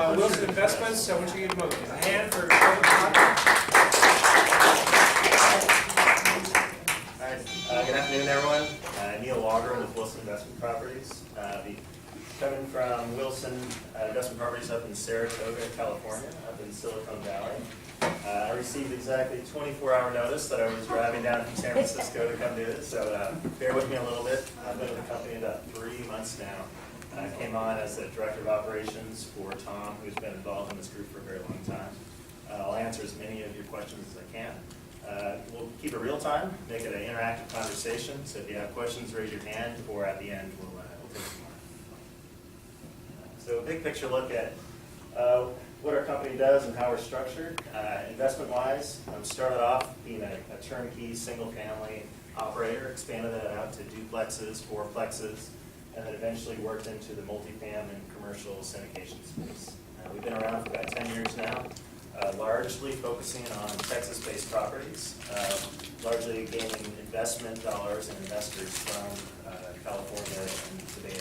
Wilson Investments, I want you to give them a hand for Good afternoon, everyone. Neal with Wilson Investment Properties. Coming from Wilson Investment Properties up in Saratoga, California, up in Silicon Valley. I received exactly 24-hour notice that I was driving down from San Francisco to come do this, so bear with me a little bit. I've been with the company about 3 months now. I came on as the Director of Operations for Tom, who's been involved in this group for a very long time. I'll answer as many of your questions as I can. We'll keep it real time, make it an interactive conversation, so if you have questions, raise your hand, or at the end, we'll take some more. So a big picture look at what our company does and how we're structured. Investment-wise, started off being a turnkey, single-family operator, expanded that out to duplexes, fourplexes, and then eventually worked into the multifam and commercial syndication space. We've been around for about 10 years now, largely focusing on Texas-based properties, largely gaining investment dollars and investors from California and the Bay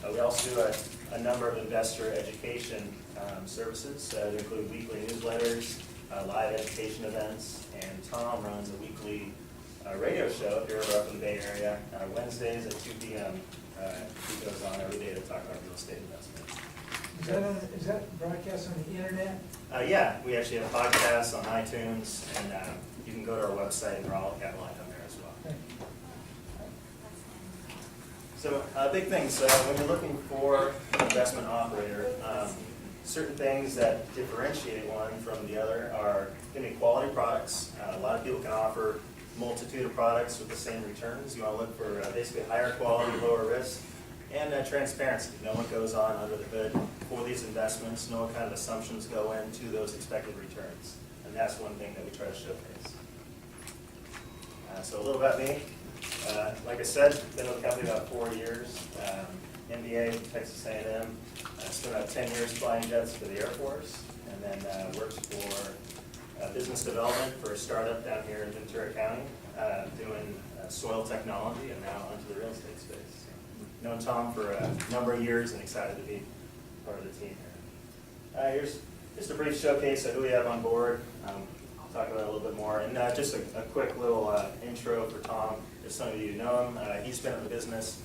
Area. We also do a number of investor education services that include weekly newsletters, live education events, and Tom runs a weekly radio show if you're ever up in the Bay Area, Wednesdays at 2 p.m. He goes on every day to talk about real estate investment. Is that broadcast on the internet? Yeah, we actually have podcasts on iTunes, and you can go to our website, and they're all cataloged on there as well. So big things, when you're looking for an investment operator, certain things that differentiate one from the other are going to be quality products. A lot of people can offer multitude of products with the same returns. You want to look for basically higher quality, lower risk, and transparency. Know what goes on under the hood for these investments, know what kind of assumptions go into those expected returns. And that's one thing that we try to showcase. So a little about me. Like I said, been with the company about 4 years. MBA from Texas A&M. Spent about 10 years flying jets for the Air Force, and then worked for business development for a startup down here in Ventura County, doing soil technology, and now onto the real estate space. So, known Tom for a number of years and excited to be part of the team here. Here's just a brief showcase of who we have on board. I'll talk about it a little bit more. And just a quick little intro for Tom, if some of you know him. He's been in the business,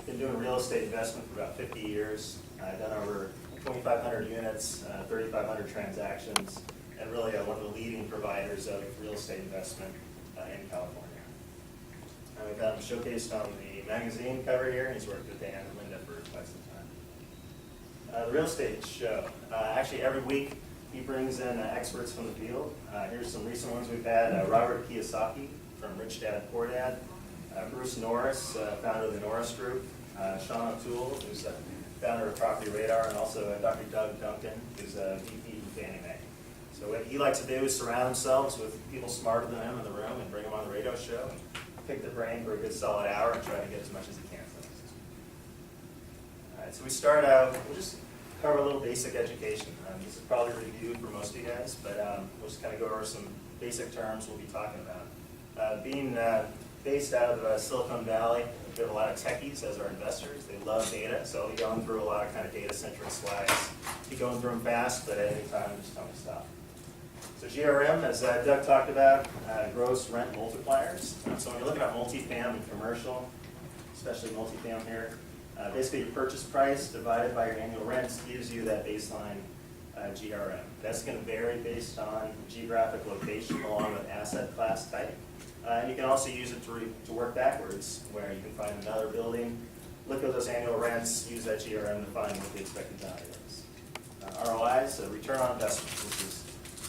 been doing real estate investment for about 50 years, done over 2,500 units, 3,500 transactions, and really one of the leading providers of real estate investment in California. We've got him showcased on the magazine cover here, and he's worked with Dan and Linda for quite some time. The real estate show. Actually, every week he brings in experts from the field. Here's some recent ones we've had. Robert Kiyosaki from Rich Dad Poor Dad. Bruce Norris, founder of the Norris Group. Sean O'Toole, who's the founder of Property Radar, and also Dr. Doug Duncan, who's a VP from Fannie Mae. So what he likes to do is surround himself with people smarter than him in the room and bring them on the radio show, pick their brain for a good solid hour, and try to get as much as he can from us. All right, so we start out, we'll just cover a little basic education. This is probably reviewed for most of you guys, but we'll just kind of go over some basic terms we'll be talking about. Being based out of Silicon Valley, we have a lot of techies as our investors. They love data, so I'll be going through a lot of kind of data-centric slides. Be going through them fast, but at any time, just tell me to stop. So GRM, as Doug talked about, gross rent multipliers. So when you're looking at multifam and commercial, especially multifam here, basically your purchase price divided by your annual rents gives you that baseline GRM. That's going to vary based on geographic location along with asset class type. And you can also use it to work backwards, where you can find another building, look at those annual rents, use that GRM to find what the expected value is. ROI, so return on investment, which is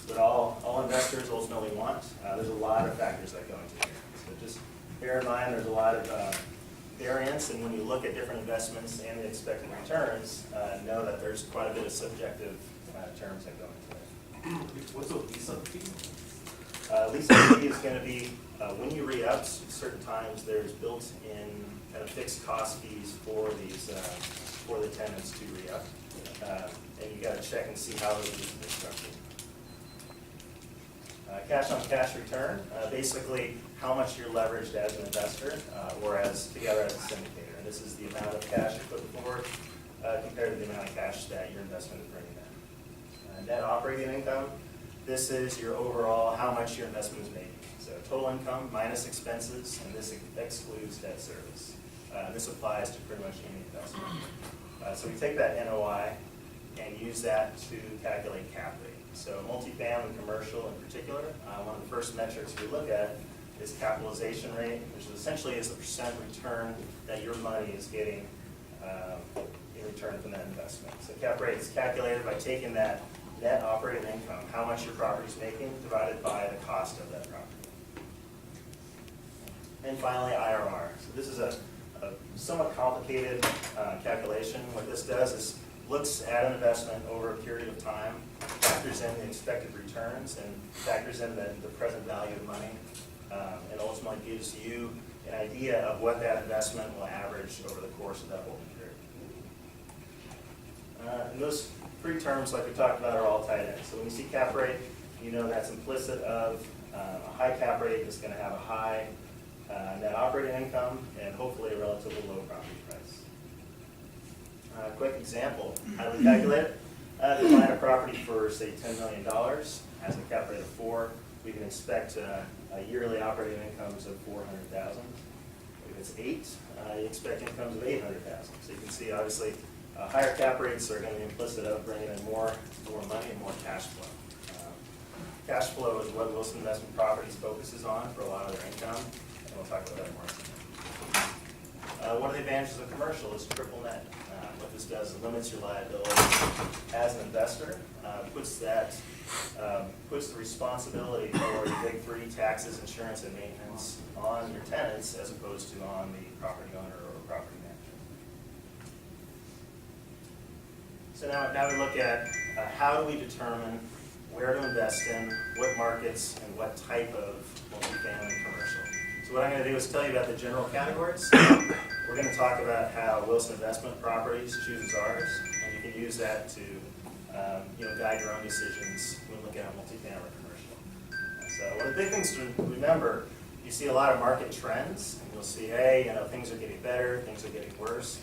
what all investors ultimately want. There's a lot of factors that go into it. So just bear in mind there's a lot of variance, and when you look at different investments and the expected returns, know that there's quite a bit of subjective terms that go into it. What's the lease-up fee? Lease-up fee is going to be, when you re-up, certain times there's built-in kind of fixed cost fees for these, for the tenants to re-up. And you got to check and see how those leases are structured. Cash on cash return, basically how much you're leveraged as an investor or as together as a syndicator. And this is the amount of cash you put forward compared to the amount of cash that your investment is bringing in. Net operating income, this is your overall, how much your investment is making. So total income minus expenses, and this excludes debt service. This applies to pretty much any investment. So we take that NOI and use that to calculate cap rate. So multifamily commercial in particular, one of the first metrics we look at is capitalization rate, which essentially is the percent return that your money is getting in return from that investment. So cap rate is calculated by taking that net operating income, how much your property is making, divided by the cost of that property. And finally, IRR. So this is a somewhat complicated calculation. What this does is looks at an investment over a period of time, factors in the expected returns, and factors in the present value of money, and ultimately gives you an idea of what that investment will average over the course of that holding period. And those three terms, like we talked about, are all tied in. So when you see cap rate, you know that's implicit of a high cap rate is going to have a high net operating income and hopefully a relatively low property price. Quick example, how do we calculate it? Define a property for, say, $10 million, has a cap rate of 4. We can expect a yearly operating incomes of $400,000. If it's 8, you expect incomes of $800,000. So you can see, obviously, higher cap rates are going to be implicit of bringing in more money and more cash flow. Cash flow is what Wilson Investment Properties focuses on for a lot of their income, and we'll talk about that more. One of the advantages of commercial is triple net. What this does is limits your liability as an investor, puts the responsibility for your big three, taxes, insurance, and maintenance on your tenants as opposed to on the property owner or property manager. So now we look at how do we determine where to invest in, what markets, and what type of multifamily commercial. So what I'm going to do is tell you about the general categories. We're going to talk about how Wilson Investment Properties chooses ours, and you can use that to guide your own decisions when looking at multifamily commercial. So one of the big things to remember, you see a lot of market trends, and you'll see, hey, things are getting better, things are getting worse.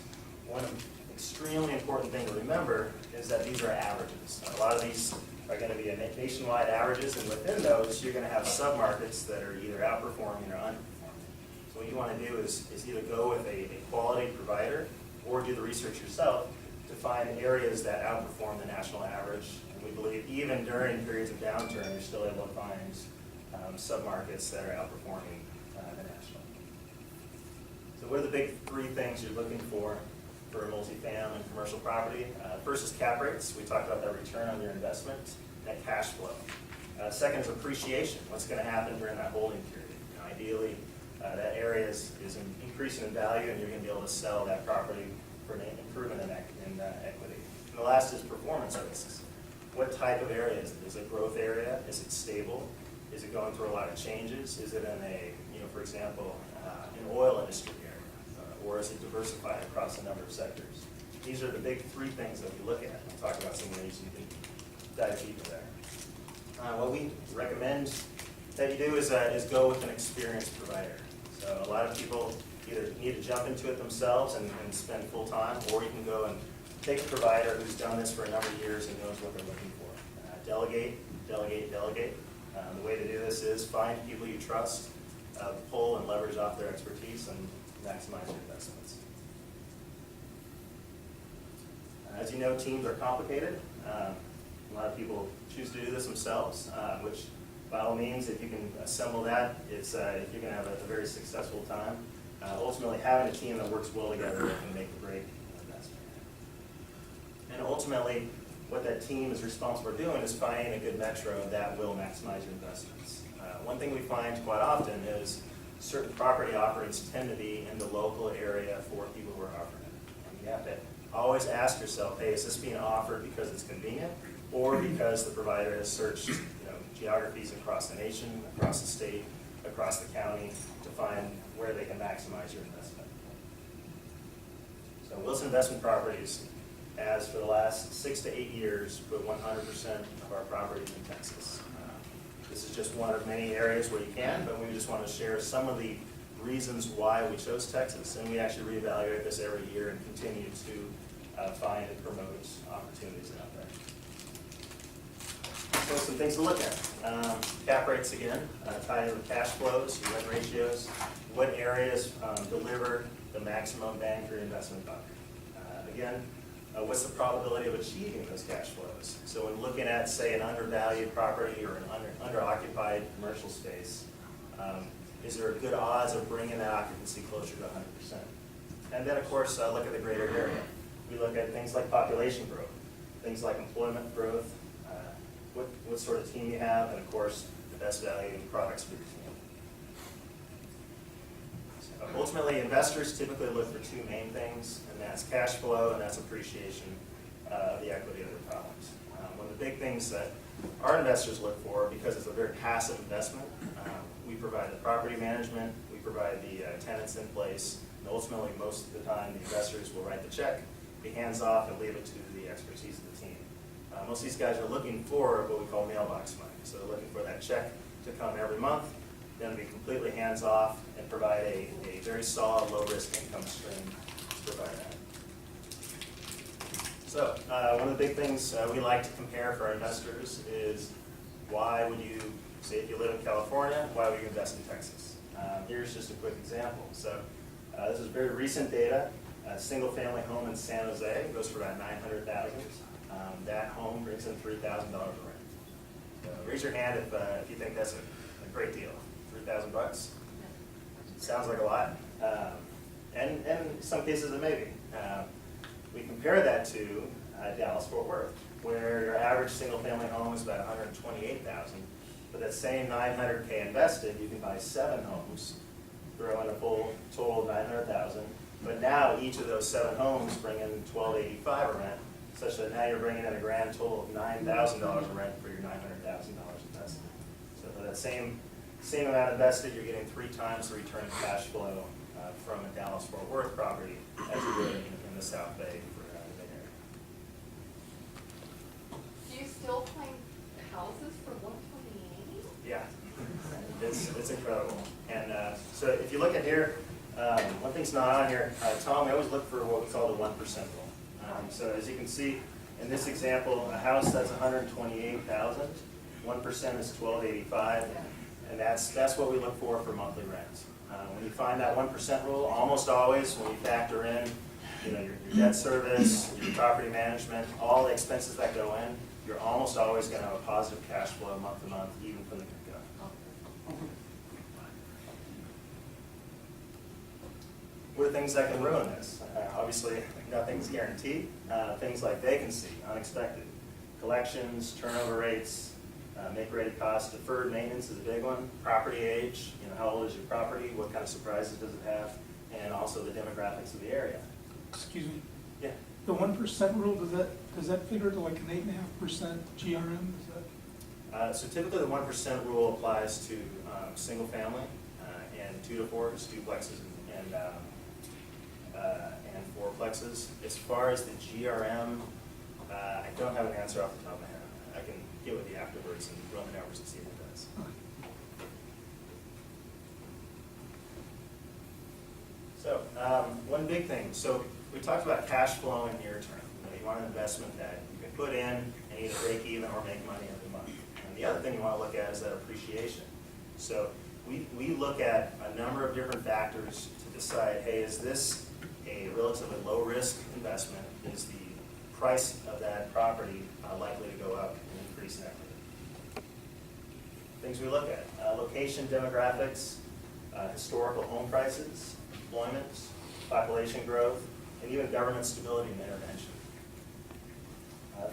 One extremely important thing to remember is that these are averages. A lot of these are going to be nationwide averages, and within those, you're going to have submarkets that are either outperforming or underperforming. So what you want to do is either go with a quality provider or do the research yourself to find areas that outperform the national average. And we believe even during periods of downturn, you're still able to find submarkets that are outperforming the national. So what are the big three things you're looking for a multifamily and commercial property? First is cap rates. We talked about that return on your investment, net cash flow. Second is appreciation. What's going to happen during that holding period? Ideally, that area is increasing in value, and you're going to be able to sell that property for an improvement in equity. And the last is performance risks. What type of area is it? Is it a growth area? Is it stable? Is it going through a lot of changes? Is it in a, for example, an oil industry area? Or is it diversified across a number of sectors? These are the big three things that we look at. We'll talk about some of these. You can dive deeper there. What we recommend that you do is go with an experienced provider. So a lot of people either need to jump into it themselves and spend full time, or you can go and take a provider who's done this for a number of years and knows what they're looking for. Delegate, delegate, delegate. The way to do this is find people you trust, pull and leverage off their expertise, and maximize your investments. As you know, teams are complicated. A lot of people choose to do this themselves, which by all means, if you can assemble that, you're going to have a very successful time. Ultimately, having a team that works well together can make a great investment. And ultimately, what that team is responsible for doing is finding a good metro that will maximize your investments. One thing we find quite often is certain property offerings tend to be in the local area for people who are offering it. And you have to always ask yourself, hey, is this being offered because it's convenient, or because the provider has searched geographies across the nation, across the state, across the county to find where they can maximize your investment. So Wilson Investment Properties has, for the last 6 to 8 years, put 100% of our properties in Texas. This is just one of many areas where you can, but we just want to share some of the reasons why we chose Texas, and we actually reevaluate this every year and continue to find and promote opportunities out there. So some things to look at. Cap rates again, tie to the cash flows, your win ratios, what areas deliver the maximum bang for your investment buck. Again, what's the probability of achieving those cash flows? So when looking at, say, an undervalued property or an underoccupied commercial space, is there a good odds of bringing that occupancy closer to 100%? And then, of course, look at the greater area. We look at things like population growth, things like employment growth, what sort of team you have, and of course, the best value products for your team. So ultimately, investors typically look for two main things, and that's cash flow and that's appreciation of the equity of their products. One of the big things that our investors look for, because it's a very passive investment, we provide the property management, we provide the tenants in place, and ultimately, most of the time, the investors will write the check, be hands off, and leave it to the expertise of the team. Most of these guys are looking for what we call mailbox money. So they're looking for that check to come every month, then be completely hands off and provide a very solid, low risk income stream to provide that. So one of the big things we like to compare for our investors is why would you, say if you live in California, why would you invest in Texas? Here's just a quick example. So this is very recent data. A single family home in San Jose goes for about $900,000. That home brings in $3,000 of rent. So raise your hand if you think that's a great deal. $3,000? Sounds like a lot. And in some cases it may be. We compare that to Dallas-Fort Worth, where your average single family home is about $128,000. But that same $900K invested, you can buy 7 homes, throw in a full total of $900,000. But now each of those 7 homes bring in $1,285 of rent, such that now you're bringing in a grand total of $9,000 of rent for your $900,000 invested. So for that same amount invested, you're getting 3 times the return of cash flow from a Dallas-Fort Worth property as you would in the South Bay for the Bay Area. Do you still find houses for 128? Yeah, it's incredible. And so if you look at here, one thing's not on here. Tom, we always look for what we call the 1% rule. So as you can see, in this example, a house that's $128,000, 1% is $1,285, and that's what we look for monthly rent. When you find that 1% rule, almost always when you factor in, your debt service, your property management, all the expenses that go in, you're almost always going to have a positive cash flow month to month, even from the get-go. What are things that can ruin this? Obviously, nothing's guaranteed. Things like vacancy, unexpected, collections, turnover rates, make-ready costs, deferred maintenance is a big one, property age, how old is your property, what kind of surprises does it have, and also the demographics of the area. Excuse me, Yeah. the 1% rule, does that figure to like an 8.5% GRM? Is that? So typically the 1% rule applies to single family and 2 to 4, just duplexes and fourplexes. As far as the GRM, I don't have an answer off the top of my head. I can get with you afterwards and run the numbers and see what it does. So one big thing. So we talked about cash flow in near term. You want an investment that you can put in and either break even or make money every month. And the other thing you want to look at is that appreciation. So we look at a number of different factors to decide, hey, is this a relatively low risk investment? Is the price of that property likely to go up and increase in equity? Things we look at, location demographics, historical home prices, employment, population growth, and even government stability and intervention.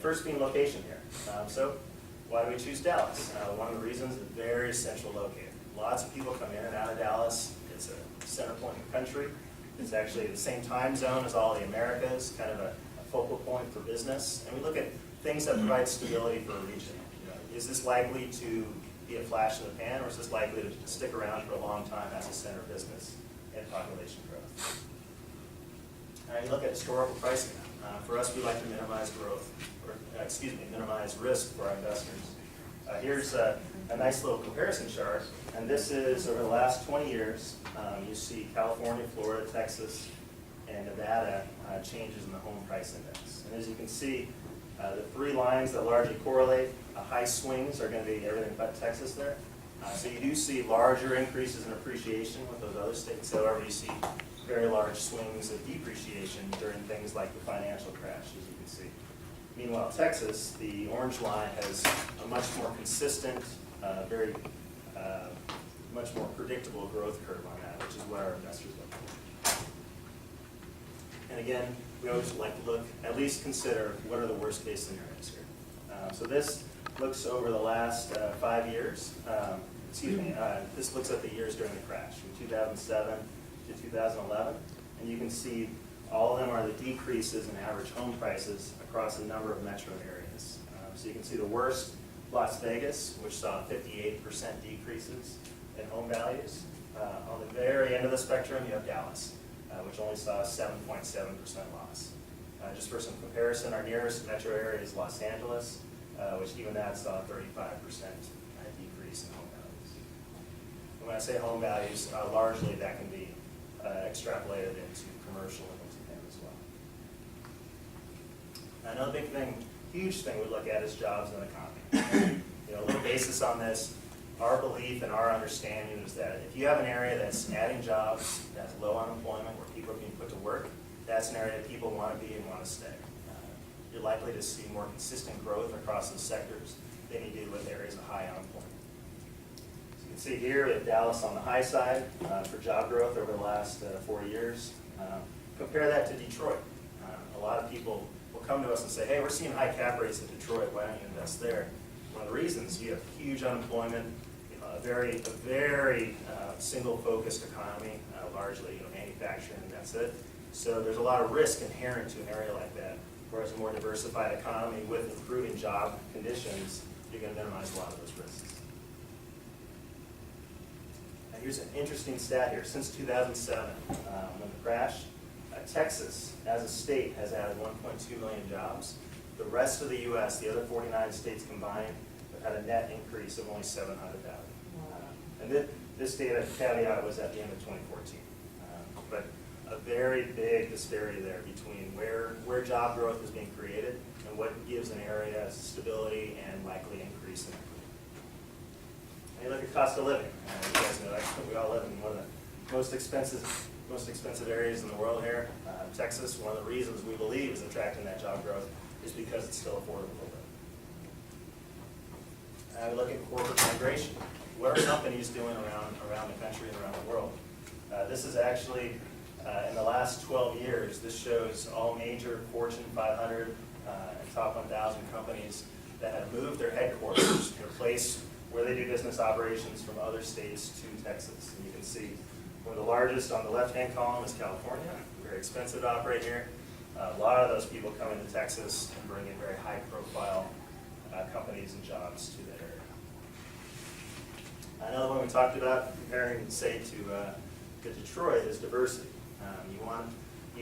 First being location here. So why do we choose Dallas? One of the reasons is very central located. Lots of people come in and out of Dallas. It's a center point in the country. It's actually the same time zone as all the Americas, kind of a focal point for business. And we look at things that provide stability for a region. Is this likely to be a flash in the pan, or is this likely to stick around for a long time as a center of business and population growth? You look at historical pricing. For us, we like to minimize growth, or minimize risk for our investors. Here's a nice little comparison chart, and this is over the last 20 years. You see California, Florida, Texas, and Nevada changes in the home price index. And as you can see, the three lines that largely correlate, high swings are going to be everything but Texas there. So you do see larger increases in appreciation with those other states. However, you see very large swings of depreciation during things like the financial crash, as you can see. Meanwhile, Texas, the orange line has a much more consistent, much more predictable growth curve on that, which is what our investors look for. And again, we always like to look, at least consider, what are the worst case scenarios here. So this looks over the last 5 years. This looks at the years during the crash, from 2007 to 2011. And you can see all of them are the decreases in average home prices across a number of metro areas. So you can see the worst, Las Vegas, which saw 58% decreases in home values. On the very end of the spectrum, you have Dallas, which only saw a 7.7% loss. Just for some comparison, our nearest metro area is Los Angeles, which even that saw a 35% decrease in home values. And when I say home values, largely that can be extrapolated into commercial and multifamily as well. Another big thing, huge thing we look at is jobs and economy. A little basis on this. Our belief and our understanding is that if you have an area that's adding jobs, that's low unemployment, where people are being put to work, that's an area that people want to be and want to stay. You're likely to see more consistent growth across those sectors than you do with areas of high unemployment. So you can see here we have Dallas on the high side for job growth over the last 4 years. Compare that to Detroit. A lot of people will come to us and say, hey, we're seeing high cap rates in Detroit, why don't you invest there? One of the reasons, you have huge unemployment, a very single-focused economy, largely manufacturing, and that's it. So there's a lot of risk inherent to an area like that. Whereas a more diversified economy with improving job conditions, you're going to minimize a lot of those risks. Now here's an interesting stat here. Since 2007, when the crash, Texas, as a state, has added 1.2 million jobs. The rest of the U.S., the other 49 states combined, have had a net increase of only 700,000. And this data caveat was at the end of 2014. But a very big disparity there between where job growth is being created and what gives an area stability and likely increase in equity. And you look at cost of living. You guys know that we all live in one of the most expensive areas in the world here. Texas, one of the reasons we believe is attracting that job growth is because it's still affordable to live. We look at corporate migration. What are companies doing around the country and around the world? This is actually, in the last 12 years, this shows all major Fortune 500 and top 1,000 companies that have moved their headquarters, their place where they do business operations from other states to Texas. And you can see one of the largest on the left-hand column is California, very expensive to operate here. A lot of those people come into Texas and bring in very high-profile companies and jobs to that area. Another one we talked about, comparing, say, to Detroit, is diversity. You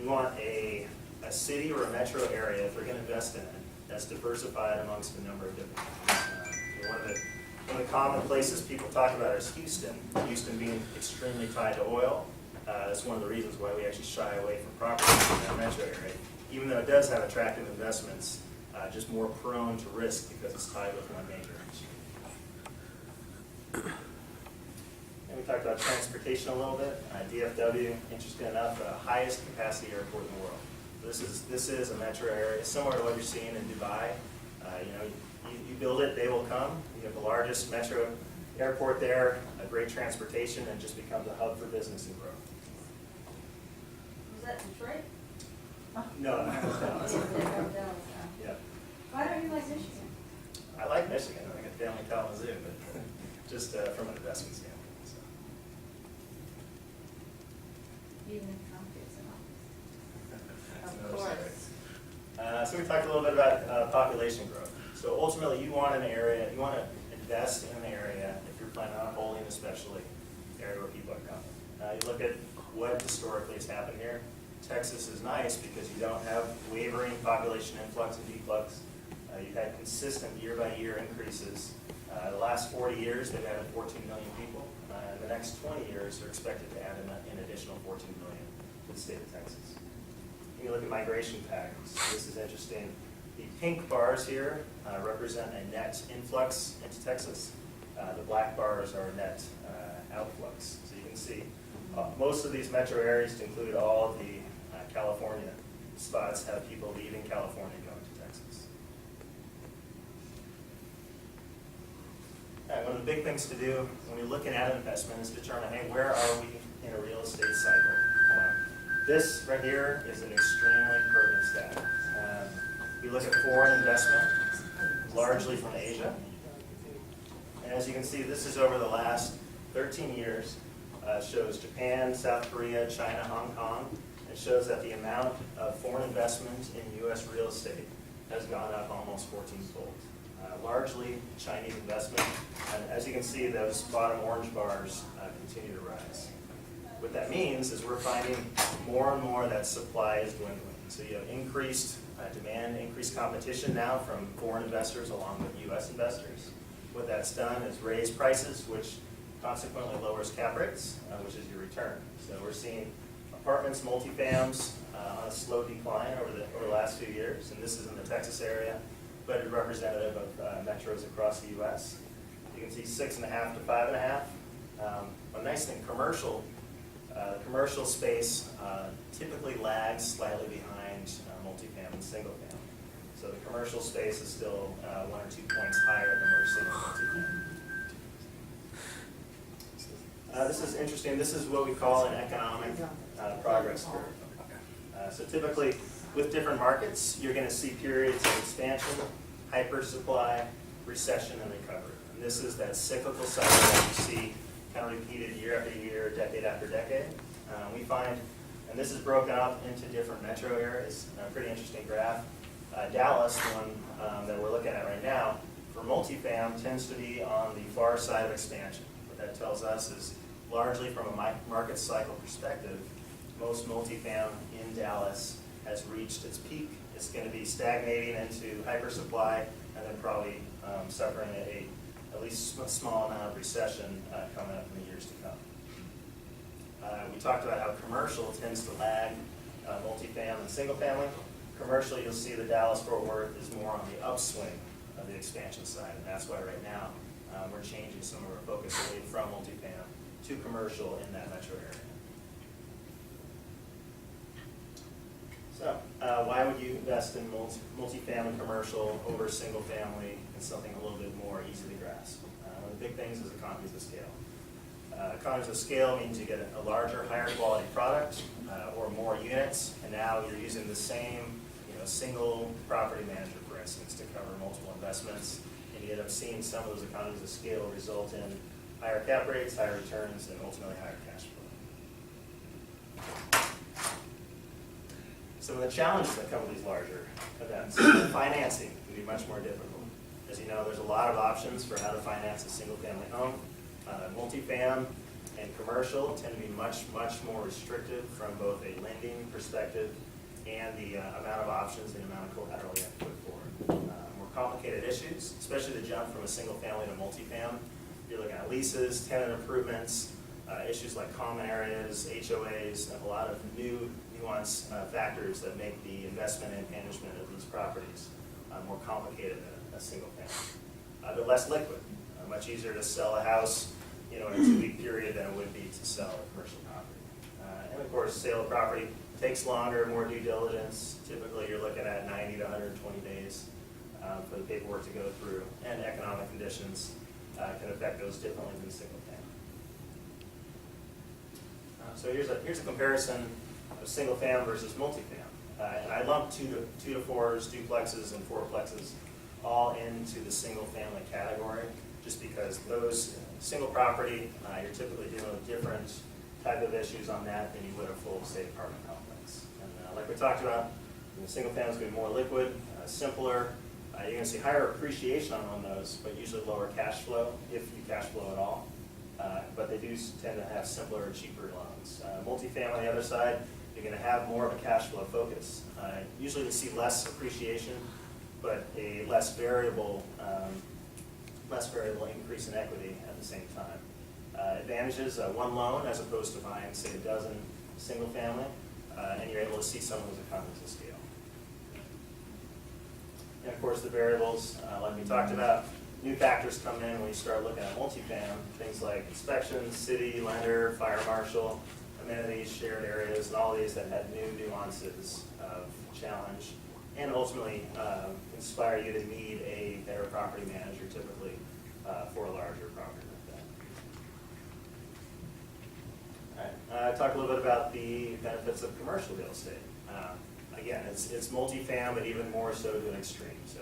want a city or a metro area, if they're going to invest in it, that's diversified amongst a number of different things. One of the common places people talk about is Houston. Houston being extremely tied to oil. That's one of the reasons why we actually shy away from property in that metro area. Even though it does have attractive investments, just more prone to risk because it's tied with one major industry. And we talked about transportation a little bit. DFW, interesting enough, the highest capacity airport in the world. This is a metro area similar to what you're seeing in Dubai. You build it, they will come. You have the largest metro airport there, a great transportation, and just becomes a hub for business and growth. Was that Detroit? No, yeah. Why don't you like Michigan? I like Michigan. I got family in Kalamazoo, but just from an investment standpoint. So. Even if conflicts and Of course. So we talked a little bit about population growth. So ultimately, you want to invest in an area, if you're planning on holding especially, an area where people are coming. You look at what historically has happened here. Texas is nice because you don't have wavering population influx and deflux. You've had consistent year-by-year increases. The last 40 years, they've added 14 million people. In the next 20 years, they're expected to add an additional 14 million to the state of Texas. when you look at migration patterns, this is interesting. The pink bars here represent a net influx into Texas. The black bars are a net outflux. So you can see most of these metro areas, to include all of the California spots, have people leaving California going to Texas. One of the big things to do when you're looking at an investment is determine, hey, where are we in a real estate cycle? This right here is an extremely pertinent stat. We look at foreign investment, largely from Asia. And as you can see, this is over the last 13 years. Shows Japan, South Korea, China, Hong Kong. It shows that the amount of foreign investment in U.S. real estate has gone up almost 14-fold. Largely Chinese investment. And as you can see, those bottom orange bars continue to rise. What that means is we're finding more and more that supply is dwindling. So you have increased demand, increased competition now from foreign investors along with U.S. investors. What that's done is raise prices, which consequently lowers cap rates, which is your return. So we're seeing apartments, multifams on a slow decline over the last few years, and this is in the Texas area, but it's representative of metros across the U.S. You can see 6.5 to 5.5. A nice thing, commercial space typically lags slightly behind multifamily and single family. So the commercial space is still 1 or 2 points higher than we're seeing in multifamily. This is interesting. This is what we call an economic progress curve. So typically, with different markets, you're going to see periods of expansion, hypersupply, recession, and recovery. And this is that cyclical cycle that you see kind of repeated year after year, decade after decade. We find, and this is broken up into different metro areas. A pretty interesting graph. Dallas, the one that we're looking at right now, for multifam tends to be on the far side of expansion. What that tells us is largely from a market cycle perspective, most multifam in Dallas has reached its peak. It's going to be stagnating into hypersupply and then probably suffering at least a small amount of recession coming up in the years to come. We talked about how commercial tends to lag multifam and single family. Commercial, you'll see the Dallas-Fort Worth is more on the upswing of the expansion side, and that's why right now we're changing some of our focus away from multifam to commercial in that metro area. So, why would you invest in multifamily commercial over single family and something a little bit more easy to grasp? One of the big things is economies of scale. Economies of scale means you get a larger, higher quality product or more units, and now you're using the same single property manager, for instance, to cover multiple investments, and you end up seeing some of those economies of scale result in higher cap rates, higher returns, and ultimately higher cash flow. Some of the challenges that come with these larger events, financing can be much more difficult. As you know, there's a lot of options for how to finance a single-family home. Multifam and commercial tend to be much, much more restrictive from both a lending perspective and the amount of options and amount of collateral you have to put forward. More complicated issues, especially the jump from a single family to multifam. You're looking at leases, tenant improvements, issues like common areas, HOAs, and a lot of new nuance factors that make the investment and management of these properties more complicated than a single family. They're less liquid. Much easier to sell a house in a 2-week period than it would be to sell a commercial property. And of course, sale of property takes longer, more due diligence. Typically, you're looking at 90 to 120 days for the paperwork to go through, and economic conditions can affect those differently than single family. So here's a comparison of single fam versus multifam. And I lump 2 to 4s, duplexes, and 4plexes all into the single family category, just because those single property, you're typically dealing with different type of issues on that than you would a full estate apartment complex. And like we talked about, single family is going to be more liquid, simpler. You're going to see higher appreciation on those, but usually lower cash flow, if you cash flow at all. But they do tend to have simpler, cheaper loans. Multifamily, on the other side, you're going to have more of a cash flow focus. Usually we see less appreciation, but a less variable increase in equity at the same time. Advantages, one loan as opposed to buying, say, a dozen single family. and you're able to see some of those economies of scale. And of course, the variables, like we talked about, new factors come in when you start looking at multifam, things like inspections, city, lender, fire marshal, amenities, shared areas, and all these that have new nuances of challenge, and ultimately inspire you to need a better property manager typically for a larger property like that. All right, talk a little bit about the benefits of commercial real estate. Again, it's multifam, but even more so to an extreme. So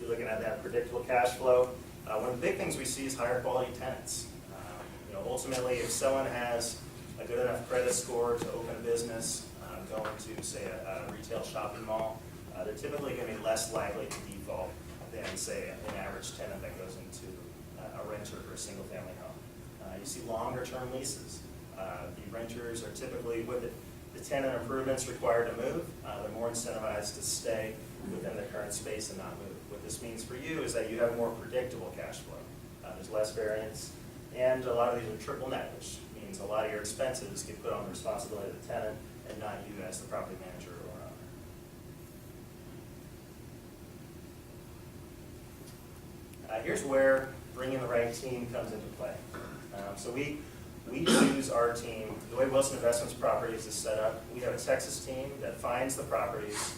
you're looking at that predictable cash flow. One of the big things we see is higher quality tenants. Ultimately, if someone has a good enough credit score to open a business, go into, say, a retail shopping mall, they're typically going to be less likely to default than, say, an average tenant that goes into a renter for a single-family home. You see longer-term leases. The renters are typically, with the tenant improvements required to move, they're more incentivized to stay within their current space and not move. What this means for you is that you have more predictable cash flow. There's less variance, and a lot of these are triple net, which means a lot of your expenses get put on the responsibility of the tenant and not you as the property manager or owner. Here's where bringing the right team comes into play. So we choose our team. The way Wilson Investments Properties is set up, we have a Texas team that finds the properties.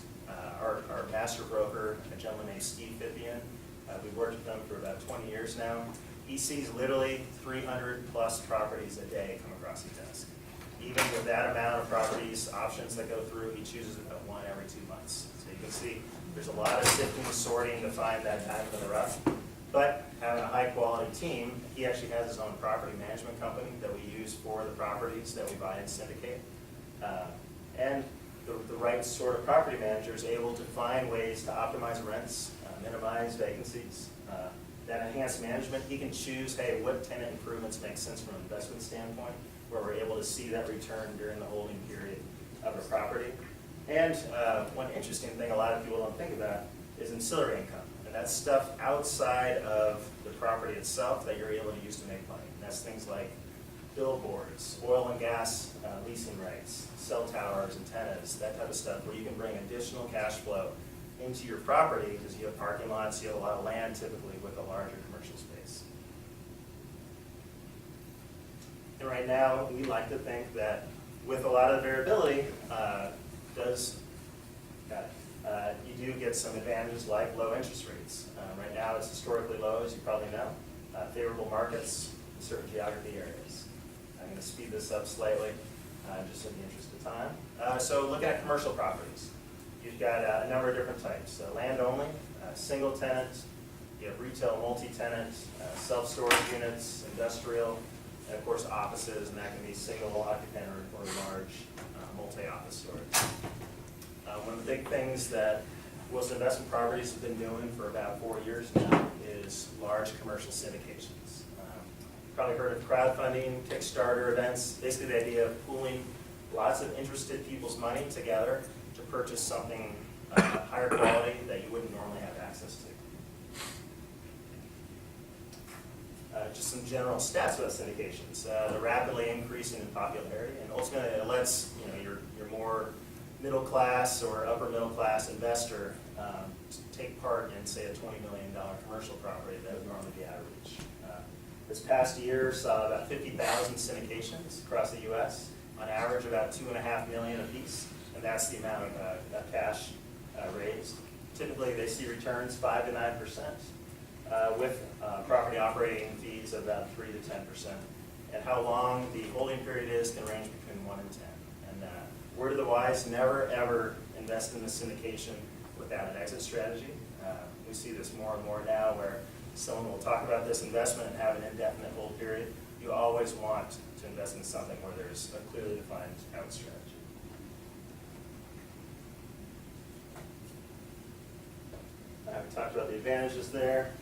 Our master broker, a gentleman named Steve Fithian, we've worked with him for about 20 years now. He sees literally 300 plus properties a day come across his desk. Even with that amount of properties, options that go through, he chooses about one every 2 months. So you can see there's a lot of sifting and sorting to find that diamond in the rough. But having a high quality team, he actually has his own property management company that we use for the properties that we buy and syndicate. And the right sort of property manager is able to find ways to optimize rents, minimize vacancies. That enhanced management, he can choose, hey, what tenant improvements make sense from an investment standpoint, where we're able to see that return during the holding period of a property. And one interesting thing a lot of people don't think about is ancillary income. And that's stuff outside of the property itself that you're able to use to make money. And that's things like billboards, oil and gas leasing rights, cell towers, antennas, that type of stuff, where you can bring additional cash flow into your property because you have parking lots, you have a lot of land typically with a larger commercial space. And right now, we like to think that with a lot of variability, you do get some advantages like low interest rates. Right now, it's historically low, as you probably know. Favorable markets in certain geography areas. I'm going to speed this up slightly, just in the interest of time. So looking at commercial properties, you've got a number of different types. Land only, single tenant, you have retail multi-tenant, self-storage units, industrial, and of course offices, and that can be single occupant or large multi-office storage. One of the big things that Wilson Investment Properties have been doing for about 4 years now is large commercial syndications. Probably heard of crowdfunding, Kickstarter events, basically the idea of pooling lots of interested people's money together to purchase something higher quality that you wouldn't normally have access to. Just some general stats about syndications. They're rapidly increasing in popularity, and ultimately it lets your more middle class or upper middle class investor take part in, say, a $20 million commercial property that would normally be out of reach. This past year saw about 50,000 syndications across the U.S., on average about $2.5 million apiece, and that's the amount of cash raised. Typically, they see returns 5 to 9%, with property operating fees of about 3 to 10%. And how long the holding period is can range between 1 and 10. And word of the wise, never ever invest in the syndication without an exit strategy. We see this more and more now, where someone will talk about this investment and have an indefinite hold period. You always want to invest in something where there's a clearly defined out strategy. We talked about the advantages there.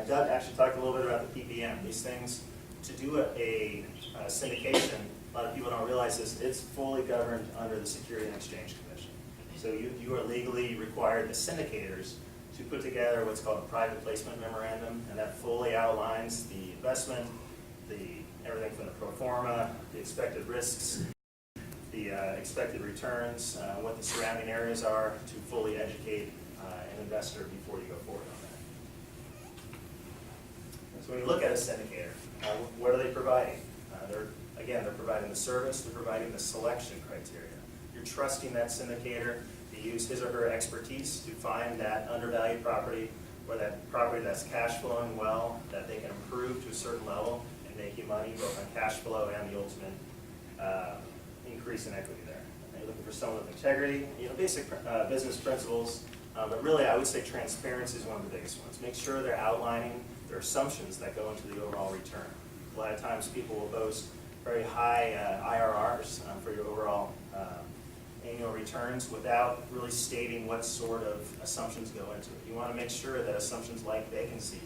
Doug actually talked a little bit about the PPM. These things, to do a syndication, a lot of people don't realize this, it's fully governed under the Securities and Exchange Commission. So you are legally required, the syndicators, to put together what's called a private placement memorandum, and that fully outlines the investment, everything from the pro forma, the expected risks, the expected returns, what the surrounding areas are, to fully educate an investor before you go forward on that. So when you look at a syndicator, what are they providing? They're providing the service, they're providing the selection criteria. You're trusting that syndicator to use his or her expertise to find that undervalued property, or that property that's cash flowing well, that they can improve to a certain level and make you money both on cash flow and the ultimate increase in equity there. And you're looking for someone with integrity, basic business principles, but really I would say transparency is one of the biggest ones. Make sure they're outlining their assumptions that go into the overall return. A lot of times people will boast very high IRRs for your overall annual returns without really stating what sort of assumptions go into it. You want to make sure that assumptions like vacancies,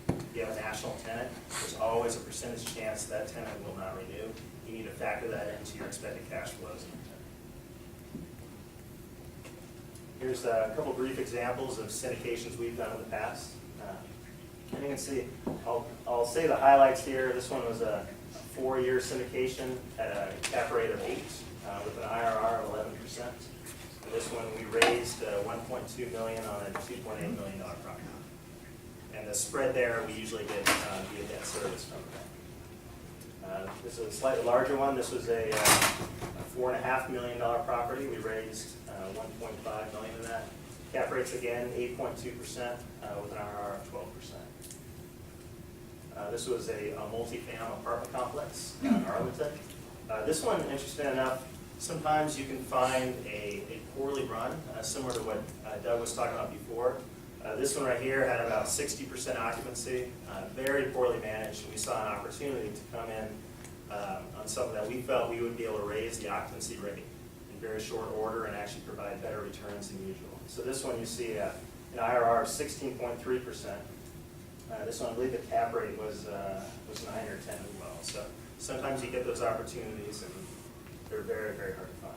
if you have a national tenant, there's always a percentage chance that tenant will not renew. You need to factor that into your expected cash flows. Here's a couple brief examples of syndications we've done in the past. And you can see, I'll say the highlights here. This one was a 4-year syndication at a cap rate of 8 with an IRR of 11%. And this one we raised $1.2 million on a $2.8 million property. And the spread there we usually get via debt service from the bank. This is a slightly larger one. This was a $4.5 million property. We raised $1.5 million in that. Cap rates again 8.2% with an IRR of 12%. This was a multi-family apartment complex in Arlington. This one, interesting enough, sometimes you can find a poorly run, similar to what Doug was talking about before. This one right here had about 60% occupancy, very poorly managed. We saw an opportunity to come in on something that we felt we would be able to raise the occupancy rate in very short order and actually provide better returns than usual. So this one you see an IRR of 16.3%. This one, I believe the cap rate was 9 or 10 as well. So sometimes you get those opportunities and they're very, very hard to find.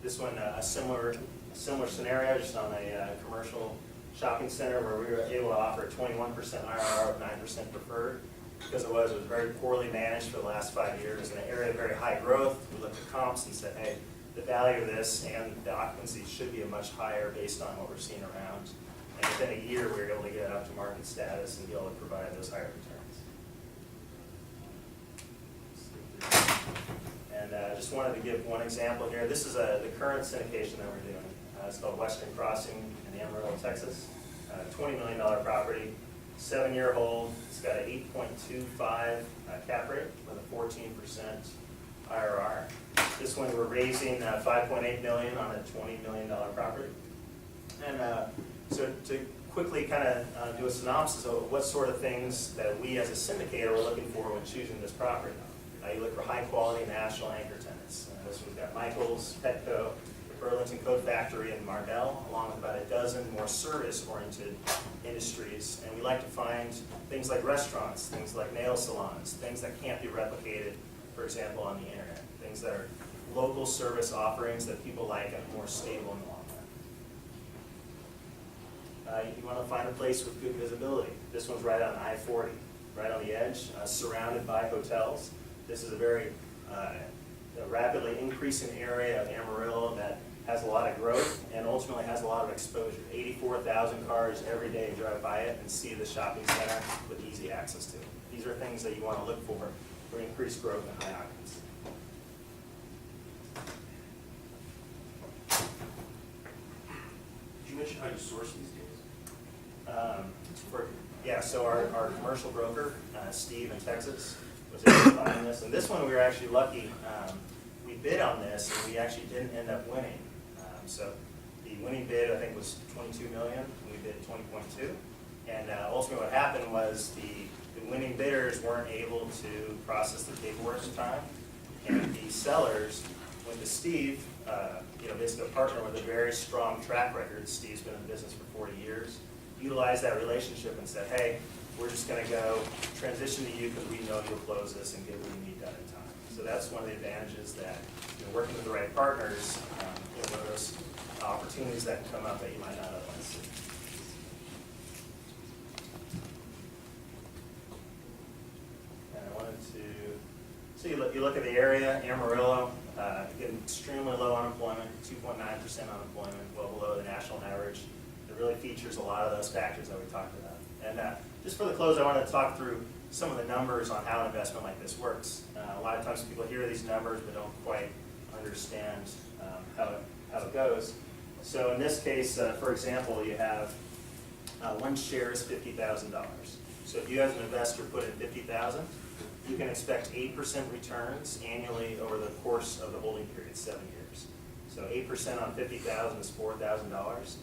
This one, a similar scenario, just on a commercial shopping center where we were able to offer a 21% IRR of 9% preferred. Because it was very poorly managed for the last 5 years in an area of very high growth. We looked at comps and said, hey, the value of this and the occupancy should be much higher based on what we're seeing around. And within a year, we were able to get up to market status and be able to provide those higher returns. And I just wanted to give one example here. This is the current syndication that we're doing. It's called Western Crossing in Amarillo, Texas. $20 million property, 7-year hold. It's got an 8.25 cap rate with a 14% IRR. This one we're raising $5.8 million on a $20 million property. And so to quickly kind of do a synopsis of what sort of things that we as a syndicator are looking for when choosing this property. You look for high quality national anchor tenants. This one's got Michael's, Petco, the Burlington Coat Factory, and Marnell, along with about a dozen more service-oriented industries. And we like to find things like restaurants, things like nail salons, things that can't be replicated, for example, on the internet. Things that are local service offerings that people like and are more stable in the long run. You want to find a place with good visibility. This one's right on I-40, right on the edge, surrounded by hotels. This is a very rapidly increasing area of Amarillo that has a lot of growth and ultimately has a lot of exposure. 84,000 cars every day drive by it and see the shopping center with easy access to it. These are things that you want to look for increased growth and high occupancy. Did you mention how you source these deals? Yeah, so our commercial broker, Steve in Texas, was able to find this. And this one we were actually lucky. We bid on this and we actually didn't end up winning. So the winning bid, I think, was $22 million. And we bid 20.2. And ultimately what happened was the winning bidders weren't able to process the paperwork in time. And the sellers went to Steve, basically a partner with a very strong track record. Steve's been in business for 40 years. Utilized that relationship and said, hey, we're just going to go transition to you because we know you'll close this and get what we need done in time. So that's one of the advantages that working with the right partners, one of those opportunities that can come up that you might not otherwise see. And I wanted to, so you look at the area, Amarillo, Again, extremely low unemployment, 2.9% unemployment, well below the national average. It really features a lot of those factors that we talked about. And just for the close, I wanted to talk through some of the numbers on how an investment like this works. A lot of times people hear these numbers but don't quite understand how it goes. So in this case, for example, you have one share is $50,000. So if you as an investor put in $50,000, you can expect 8% returns annually over the course of the holding period, 7 years. So 8% on $50,000 is $4,000.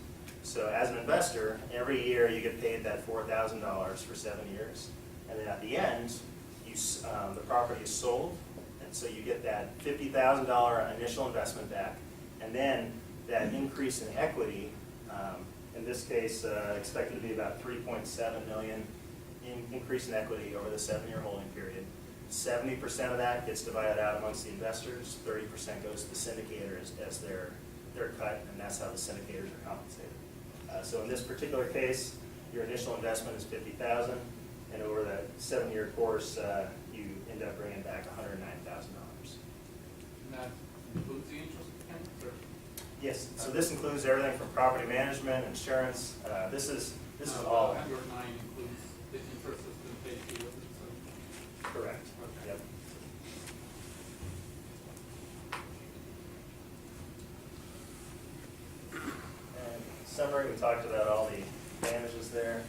So as an investor, every year you get paid that $4,000 for 7 years. And then at the end, the property is sold, and so you get that $50,000 initial investment back. And then that increase in equity, in this case, expected to be about $3.7 million increase in equity over the 7-year holding period. 70% of that gets divided out amongst the investors, 30% goes to the syndicators as their cut, and that's how the syndicators are compensated. So in this particular case, your initial investment is $50,000, and over that 7-year course, you end up bringing back $109,000. And that includes the interest payments, or? Yes, so this includes everything from property management, insurance. This is all. 109 includes the interest that's been paid to you. Correct. Okay. Yep. And in summary, we talked about all the advantages there.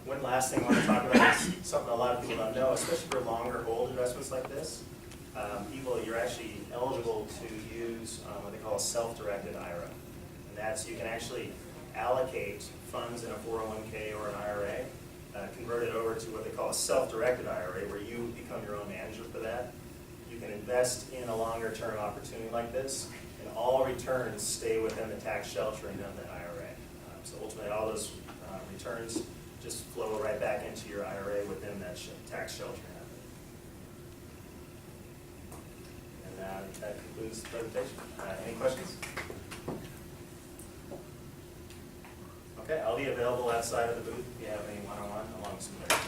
One last thing I want to talk about is something a lot of people don't know, especially for longer hold investments like this. You're actually eligible to use what they call a self-directed IRA. And that's, you can actually allocate funds in a 401k or an IRA, convert it over to what they call a self-directed IRA, where you become your own manager for that. You can invest in a longer-term opportunity like this, and all returns stay within the tax sheltering of the IRA. So ultimately, all those returns just flow right back into your IRA within that tax sheltering. And that concludes the presentation. Any questions? Okay, I'll be available outside of the booth if you have any one-on-one along some there.